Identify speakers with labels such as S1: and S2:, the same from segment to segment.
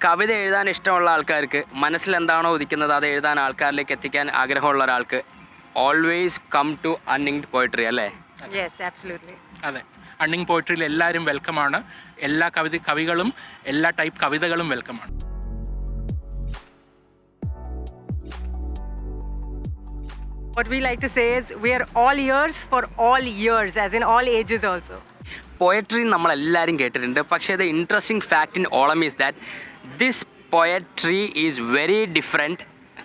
S1: കവിത എഴുതാൻ ഇഷ്ടമുള്ള ആൾക്കാർക്ക്, മനസ്സിൽ എന്താണോ ഉദിക്കുന്നത് അത് എഴുതാൻ ആൾക്കാരിലേക്ക് എത്തിക്കാൻ ആഗ്രഹമുള്ള ഒരാൾക്ക് ഓൾവേസ് കം ടു അൺഇങ്ക്ഡ് പോയട്രി അല്ലേ?
S2: Yes, absolutely.
S3: അതെ, അണ്ണിങ് പോയിട്രിയിൽ എല്ലാവരും വെൽക്കമാണ്. എല്ലാ കവികളും എല്ലാ ടൈപ്പ് കവിതകളും വെൽക്കമാണ്.
S2: What we like to say is we are all ears for all years, as in all ages also.
S1: Poetry നമ്മളെല്ലാവരും കേട്ടിട്ടുണ്ട്. പക്ഷേ ദ ഇൻട്രസ്റ്റിംഗ് ഫാക്ട് ഇൻ ഓളം is that this poetry is very different.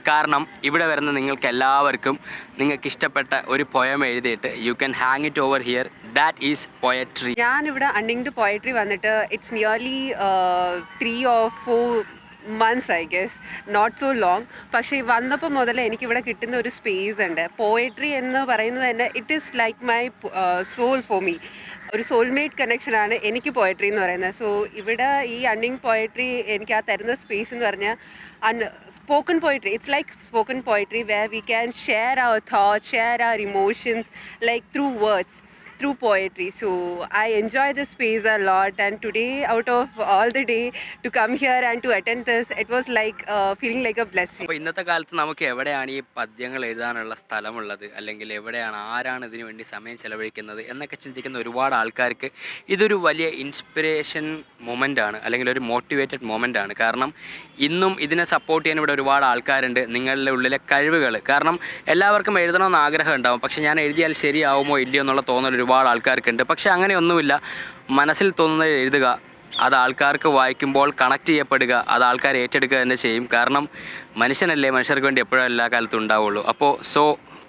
S1: കാരണം ഇവിടെ വരുന്ന നിങ്ങൾക്ക് എല്ലാവർക്കും നിങ്ങൾക്ക് ഇഷ്ടപ്പെട്ട ഒരു പോയം എഴുതിയിട്ട് you can hang it over here. That is poetry.
S4: ഞാനിവിടെ അൺഇങ്ക്ഡ് പോയട്രി വന്നിട്ട് it's nearly 3 or 4 months I guess, not so long. പക്ഷേ വന്നപ്പോൾ മുതൽ എനിക്കിവിടെ കിട്ടുന്ന ഒരു സ്പേസ് ഉണ്ട്. പോയട്രി എന്ന് പറയുന്നത് തന്നെ it is like my soul for me. ഒരു സോൾമേറ്റ് കണക്ഷനാണ് എനിക്ക് പോയട്രി എന്ന് പറയുന്നത്. സോ ഇവിടെ ഈ അണ്ണിങ് പോയട്രി എനിക്ക് ആ തരുന്ന സ്പേസ് എന്ന് പറഞ്ഞാൽ spoken poetry. It's like spoken poetry where we can share our thoughts, share our emotions like through words, through poetry. So I enjoy this space a lot, and today out of all the day to come here and to attend this, it was like feeling like a blessing.
S1: അപ്പോൾ ഇന്നത്തെ കാലത്ത് നമുക്ക് എവിടെയാണ് ഈ പദ്യങ്ങൾ എഴുതാനുള്ള സ്ഥലമുള്ളത്, അല്ലെങ്കിൽ എവിടെയാണ് ആരാണ് ഇതിനു വേണ്ടി സമയം ചെലവഴിക്കുന്നത് എന്നൊക്കെ ചിന്തിക്കുന്ന ഒരുപാട് ആൾക്കാർക്ക് ഇതൊരു വലിയ ഇൻസ്പിറേഷൻ മൊമെൻ്റ് ആണ്, അല്ലെങ്കിൽ ഒരു മോട്ടിവേറ്റഡ് മൊമെൻ്റ് ആണ്. കാരണം ഇന്നും ഇതിനെ സപ്പോർട്ട് ചെയ്യാൻ ഇവിടെ ഒരുപാട് ആൾക്കാരുണ്ട്. നിങ്ങളുടെ ഉള്ളിലെ കഴിവുകൾ, കാരണം എല്ലാവർക്കും എഴുതണമെന്ന് ആഗ്രഹം ഉണ്ടാവും, പക്ഷേ ഞാൻ എഴുതിയാൽ ശരിയാവുമോ ഇല്ലയോ എന്നുള്ള തോന്നൽ ഒരുപാട് ആൾക്കാർക്കുണ്ട്. പക്ഷേ അങ്ങനെയൊന്നുമില്ല. മനസ്സിൽ തോന്നുന്നത് എഴുതുക, അത് ആൾക്കാർക്ക് വായിക്കുമ്പോൾ കണക്ട് ചെയ്യപ്പെടുക, അത് ആൾക്കാർ ഏറ്റെടുക്കുക തന്നെ ചെയ്യും. കാരണം മനുഷ്യനല്ലേ, മനുഷ്യർക്ക് വേണ്ടി എപ്പോഴും എല്ലാ കാലത്തും ഉണ്ടാവുള്ളൂ. അപ്പോൾ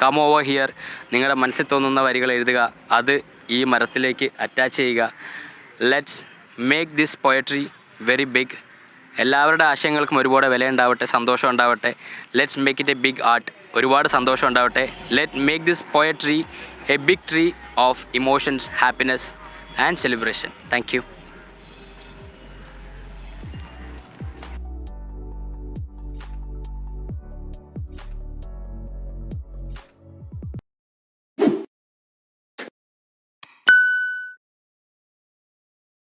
S1: കം ഓവർ ഹിയർ, നിങ്ങളുടെ മനസ്സിൽ തോന്നുന്ന വരികൾ എഴുതുക, അത് ഈ മരത്തിലേക്ക് അറ്റാച്ച് ചെയ്യുക. Let's make this poetry very big. എല്ലാവരുടെ ആശയങ്ങൾക്കും ഒരുപാട് വില ഉണ്ടാവട്ടെ, സന്തോഷം ഉണ്ടാവട്ടെ. Let's make it a big art. ഒരുപാട് സന്തോഷം ഉണ്ടാവട്ടെ. Let make this poetry a big tree of emotions, happiness and celebration. Thank you.